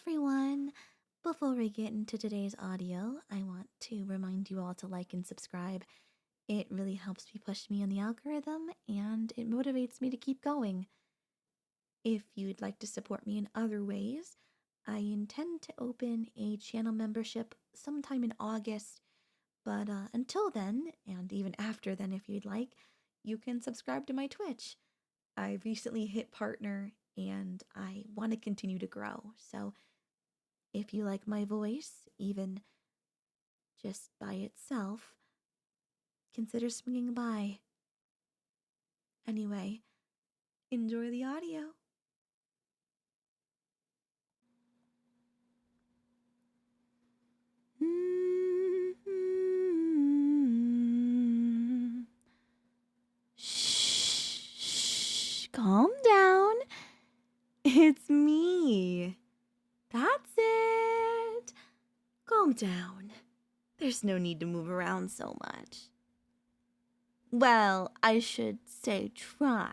everyone! Before we get into today's audio, I want to remind you all to like and subscribe. It really helps me push me on the algorithm and it motivates me to keep going. If you'd like to support me in other ways, I intend to open a channel membership sometime in August, but until then, and even after then if you'd like, you can subscribe to my Twitch. I recently hit partner and I want to continue to grow, so if you like my voice, even just by itself, consider swinging by. Anyway, enjoy the audio. Shh, calm down. It's me. That's it. Calm down. There's no need to move around so much. Well, I should say try.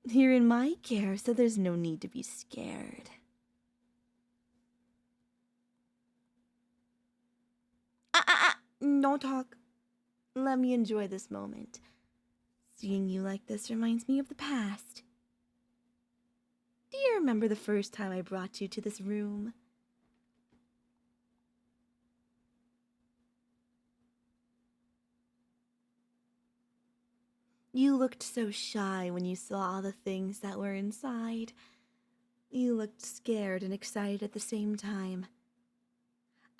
You're in my care, so there's no need to be scared. Don't talk. Let me enjoy this moment. Seeing you like this reminds me of the past. Do you remember the first time I brought you to this room? You looked so shy when you saw all the things that were inside. You looked scared and excited at the same time.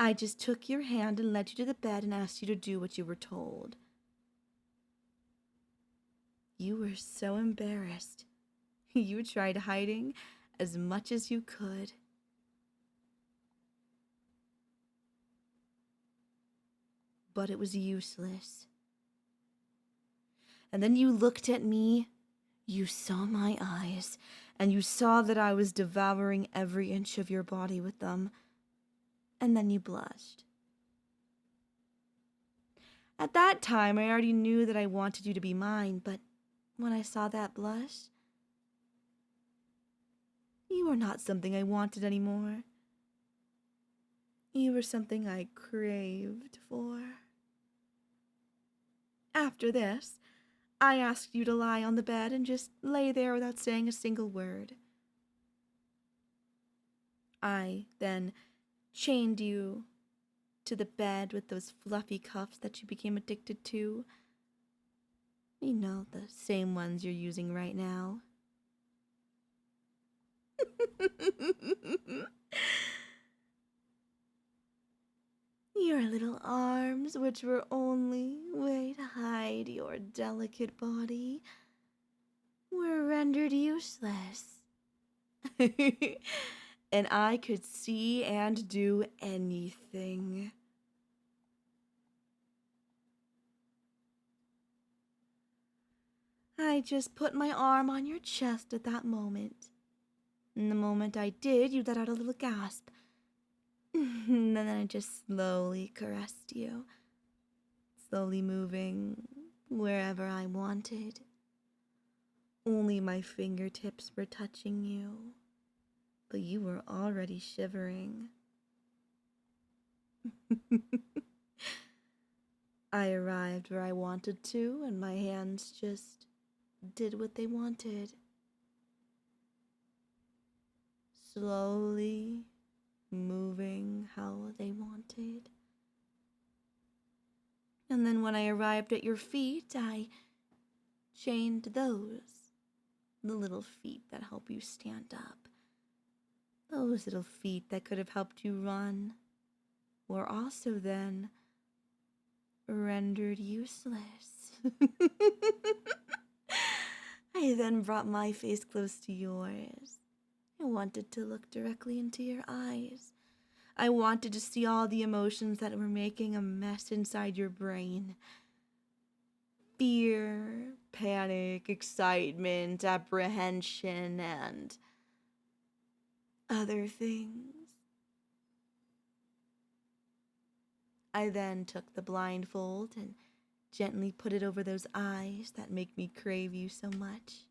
I just took your hand and led you to the bed and asked you to do what you were told. You were so embarrassed. You tried hiding as much as you could. But it was useless. And then you looked at me, you saw my eyes, and you saw that I was devouring every inch of your body with them. And then you blushed. At that time, I already knew that I wanted you to be mine, but when I saw that blush, you were not something I wanted anymore. You were something I craved for. After this, I asked you to lie on the bed and just lay there without saying a single word. I then chained you to the bed with those fluffy cuffs that you became addicted to. You know, the same ones you're using right now. Your little arms, which were only way to hide your delicate body, were rendered useless. And I could see and do anything. I just put my arm on your chest at that moment. And the moment I did, you let out a little gasp. And then I just slowly caressed you, slowly moving wherever I wanted. Only my fingertips were touching you, but you were already shivering. I arrived where I wanted to, and my hands just did what they wanted. Slowly moving how they wanted. And then when I arrived at your feet, I chained those, the little feet that help you stand up. Those little feet that could have helped you run were also then rendered useless. I then brought my face close to yours. I wanted to look directly into your eyes. I wanted to see all the emotions that were making a mess inside your brain. Fear, panic, excitement, apprehension, and other things. I then took the blindfold and gently put it over those eyes that make me crave you so much.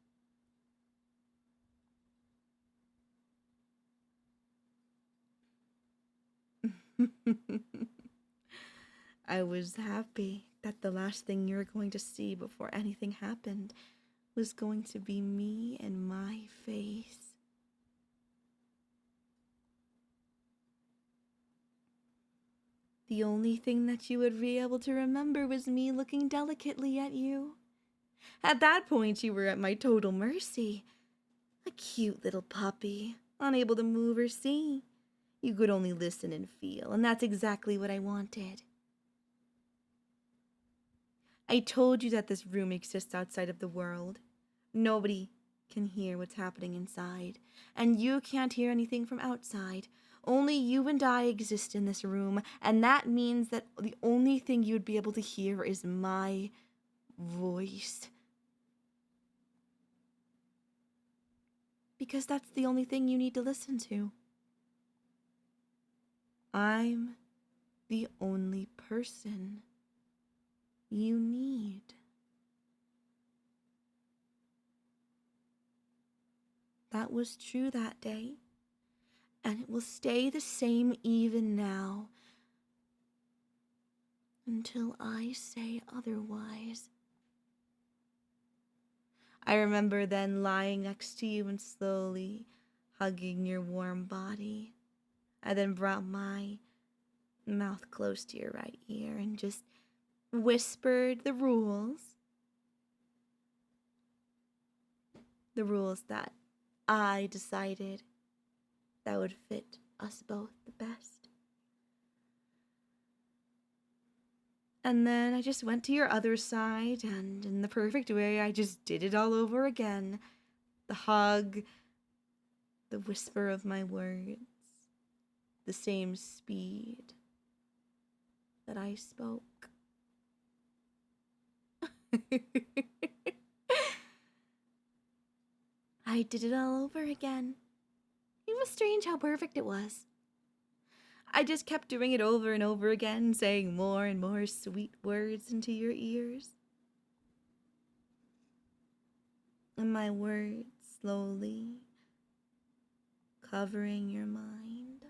I was happy that the last thing you were going to see before anything happened was going to be me and my face. The only thing that you would be able to remember was me looking delicately at you. At that point, you were at my total mercy. A cute little puppy, unable to move or see. You could only listen and feel, and that's exactly what I wanted. I told you that this room exists outside of the world. Nobody can hear what's happening inside, and you can't hear anything from outside. Only you and I exist in this room, and that means that the only thing you'd be able to hear is my voice. Because that's the only thing you need to listen to. I'm the only person you need. That was true that day, and it will stay the same even now, until I say otherwise. I remember then lying next to you and slowly hugging your warm body. I then brought my mouth close to your right ear and just whispered the rules. The rules that I decided that would fit us both the best. And then I just went to your other side, and in the perfect way, I just did it all over again. The hug, the whisper of my words, the same speed that I spoke. I did it all over again. It was strange how perfect it was. I just kept doing it over and over again, saying more and more sweet words into your ears. And my words slowly covering your mind.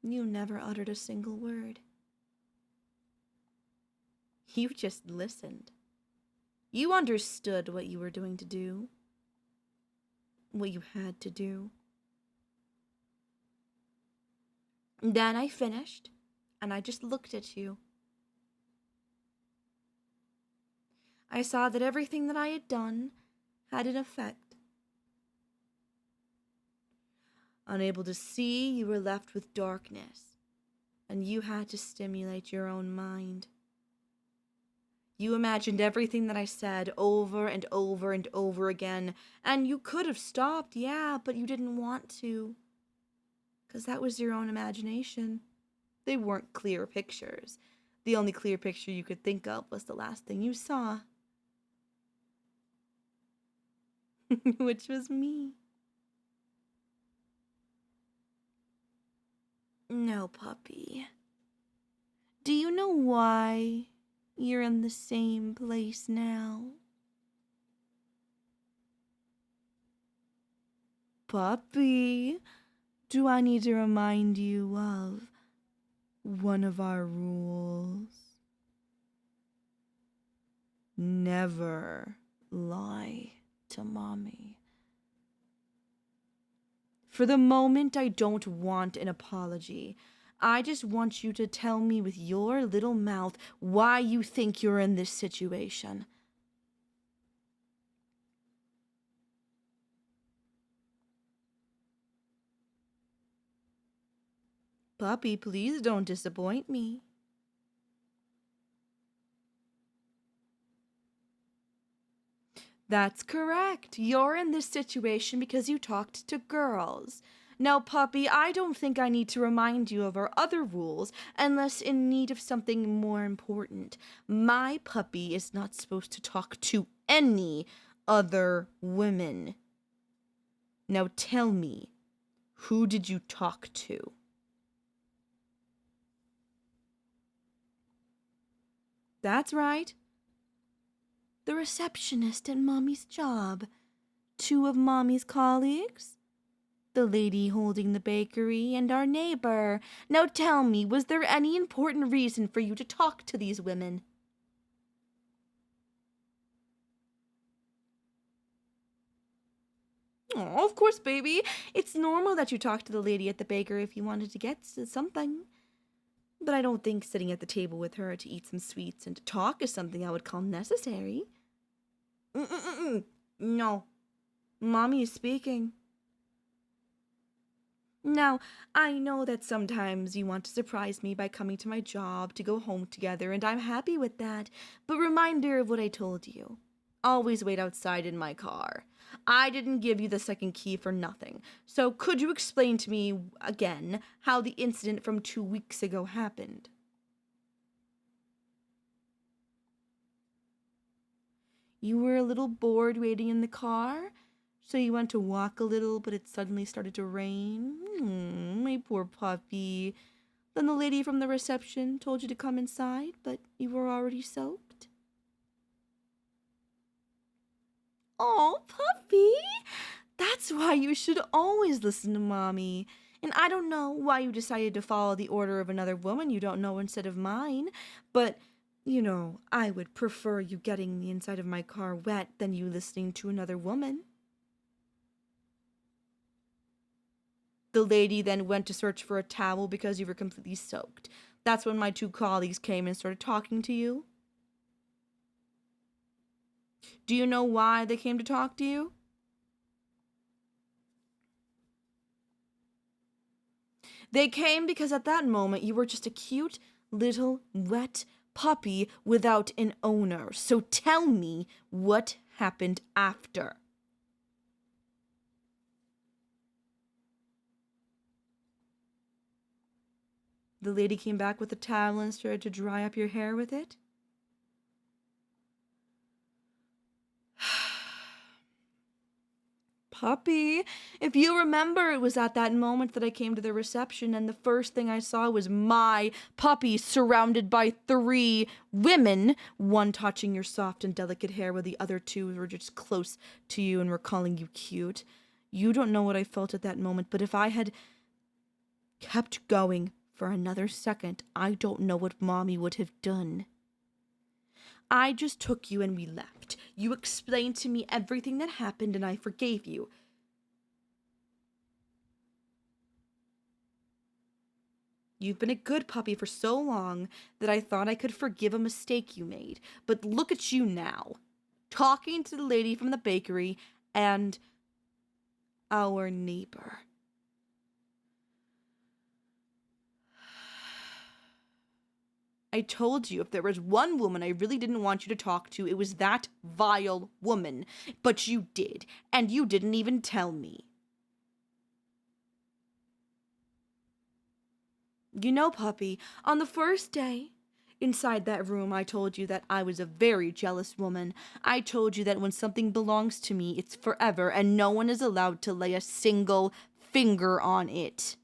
You never uttered a single word. You just listened. You understood what you were doing to do. What you had to do. And then I finished, and I just looked at you. I saw that everything that I had done had an effect. Unable to see, you were left with darkness, and you had to stimulate your own mind. You imagined everything that I said over and over and over again, and you could have stopped, yeah, but you didn't want to. 'Cause that was your own imagination. They weren't clear pictures. The only clear picture you could think of was the last thing you saw. Which was me. No, puppy. Do you know why you're in the same place now? Puppy, do I need to remind you of one of our rules? Never lie to mommy. For the moment, I don't want an apology. I just want you to tell me with your little mouth why you think you're in this situation. Puppy, please don't disappoint me. That's correct. You're in this situation because you talked to girls. Now, puppy, I don't think I need to remind you of our other rules unless in need of something more important. My puppy is not supposed to talk to any other women. Now tell me, who did you talk to? That's right. The receptionist at Mommy's job. Two of Mommy's colleagues? The lady holding the bakery and our neighbor. Now tell me, was there any important reason for you to talk to these women? Oh, of course, baby. It's normal that you talk to the lady at the bakery if you wanted to get something. But I don't think sitting at the table with her to eat some sweets and to talk is something I would call necessary. No. Mommy is speaking. Now, I know that sometimes you want to surprise me by coming to my job to go home together, and I'm happy with that. But reminder of what I told you. Always wait outside in my car. I didn't give you the second key for nothing. So could you explain to me again how the incident from 2 weeks ago happened? You were a little bored waiting in the car, so you went to walk a little, but it suddenly started to rain. My poor puppy. Then the lady from the reception told you to come inside, but you were already soaked. Oh, puppy! That's why you should always listen to Mommy. And I don't know why you decided to follow the order of another woman you don't know instead of mine, but, I would prefer you getting the inside of my car wet than you listening to another woman. The lady then went to search for a towel because you were completely soaked. That's when my two colleagues came and started talking to you. Do you know why they came to talk to you? They came because at that moment you were just a cute, little, wet puppy without an owner. So tell me what happened after. The lady came back with a towel and started to dry up your hair with it? Puppy, if you remember, it was at that moment that I came to the reception and the first thing I saw was my puppy surrounded by 3 women, one touching your soft and delicate hair while the other 2 were just close to you and were calling you cute. You don't know what I felt at that moment, but if I had kept going for another second, I don't know what Mommy would have done. I just took you and we left. You explained to me everything that happened and I forgave you. You've been a good puppy for so long that I thought I could forgive a mistake you made. But look at you now, talking to the lady from the bakery and our neighbor. I told you if there was one woman I really didn't want you to talk to, it was that vile woman. But you did, and you didn't even tell me. Puppy, on the first day, inside that room, I told you that I was a very jealous woman. I told you that when something belongs to me, it's forever, and no one is allowed to lay a single finger on it.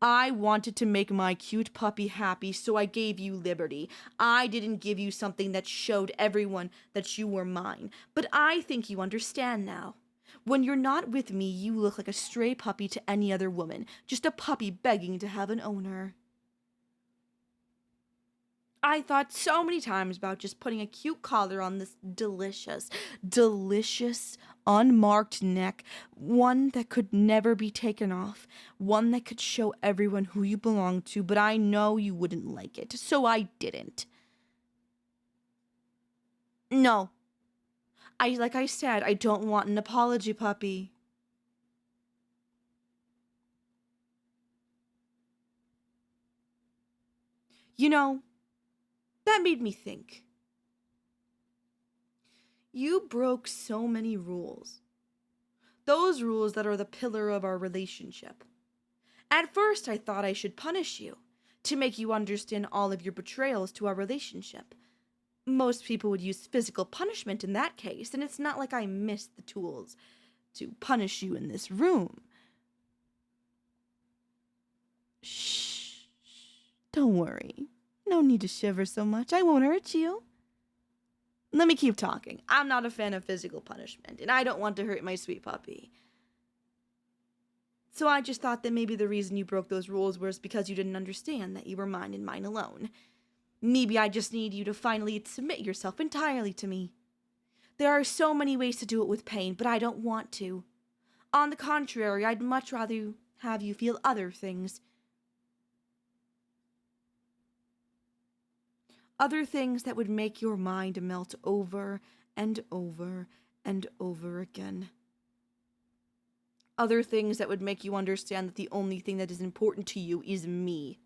I wanted to make my cute puppy happy, so I gave you liberty. I didn't give you something that showed everyone that you were mine. But I think you understand now. When you're not with me, you look like a stray puppy to any other woman. Just a puppy begging to have an owner. I thought so many times about just putting a cute collar on this delicious, unmarked neck. One that could never be taken off. One that could show everyone who you belong to, but I know you wouldn't like it, so I didn't. No. Like I said, I don't want an apology, puppy. That made me think. You broke so many rules. Those rules that are the pillar of our relationship. At first, I thought I should punish you, to make you understand all of your betrayals to our relationship. Most people would use physical punishment in that case, and it's not like I missed the tools to punish you in this room. Shh. Don't worry. No need to shiver so much. I won't hurt you. Let me keep talking. I'm not a fan of physical punishment, and I don't want to hurt my sweet puppy. So I just thought that maybe the reason you broke those rules was because you didn't understand that you were mine and mine alone. Maybe I just need you to finally submit yourself entirely to me. There are so many ways to do it with pain, but I don't want to. On the contrary, I'd much rather have you feel other things. Other things that would make your mind melt over and over and over again. Other things that would make you understand that the only thing that is important to you is me.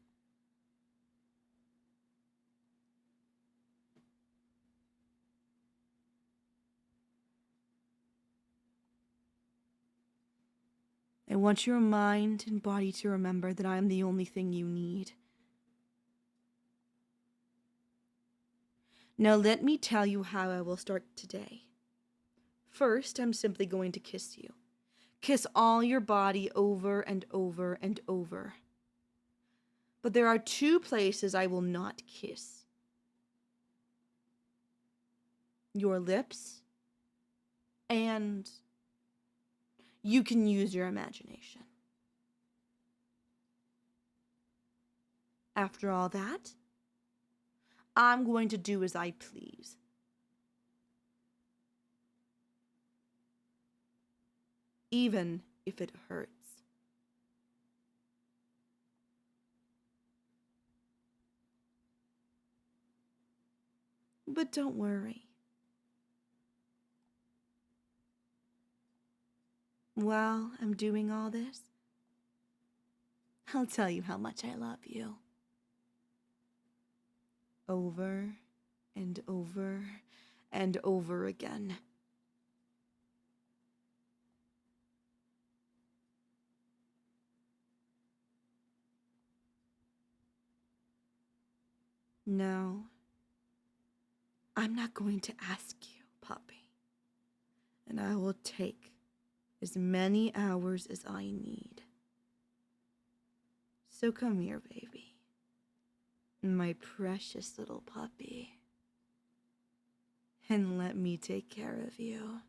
I want your mind and body to remember that I am the only thing you need. Now let me tell you how I will start today. First, I'm simply going to kiss you. Kiss all your body over and over and over. But there are 2 places I will not kiss. Your lips, and you can use your imagination. After all that, I'm going to do as I please. Even if it hurts. But don't worry. While I'm doing all this, I'll tell you how much I love you. Over and over and over again. No, I'm not going to ask you, puppy. And I will take as many hours as I need. So come here, baby. My precious little puppy. And let me take care of you.